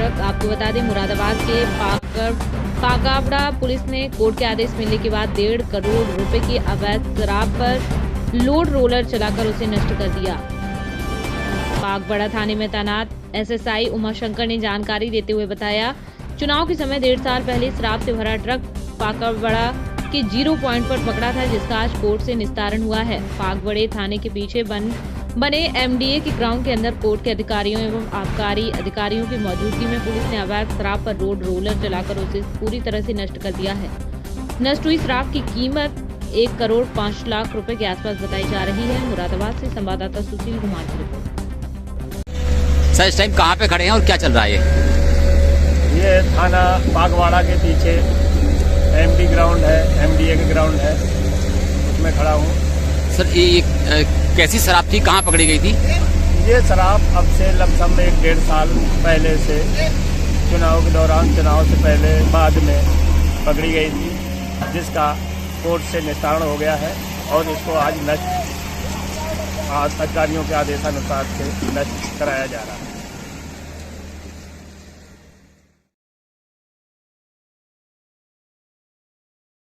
Truck. आपको बता दें, मुरादाबाद के पाकावड़ा पुलिस ने कोर्ट के आदेश मिलने के बाद 1.5 करोड़ रुपए की अवैध शराब पर लोड रोलर चलाकर उसे नष्ट कर दिया। पाकबड़ा थाने में तैनात एसएसआई उमाशंकर ने जानकारी देते हुए बताया, चुनाव के समय 1.5 साल पहले शराब से भरा ट्रक पाकबड़ा के 0 पॉइंट पर पकड़ा था, जिसका आज कोर्ट से निस्तारण हुआ है। पाकबड़े थाने के पीछे बने एमडीए के ग्राउंड के अंदर कोर्ट के अधिकारियों एवं आबकारी अधिकारियों की मौजूदगी में पुलिस ने अवैध शराब पर रोड रोलर चलाकर उसे पूरी तरह से नष्ट कर दिया है। नष्ट हुई शराब की कीमत 1 करोड़ 5 लाख रुपए के आसपास बताई जा रही है। मुरादाबाद से संवाददाता सुशील कुमार की रिपोर्ट। सर, इस टाइम कहाँ पे खड़े हैं और क्या चल रहा है? ये थाना पाकवाड़ा के पीछे एमडी ग्राउंड है, एमडीए का ग्राउंड है, उसमें खड़ा हूँ। सर, ये कैसी शराब थी, कहाँ पकड़ी गई थी? ये शराब अब से लमसम 1-1.5 साल पहले से चुनाव के दौरान, चुनाव से पहले बाद में पकड़ी गई थी, जिसका कोर्ट से निस्तारण हो गया है और इसको आज नष्ट अधिकारियों के आदेशानुसार से नष्ट कराया जा रहा है।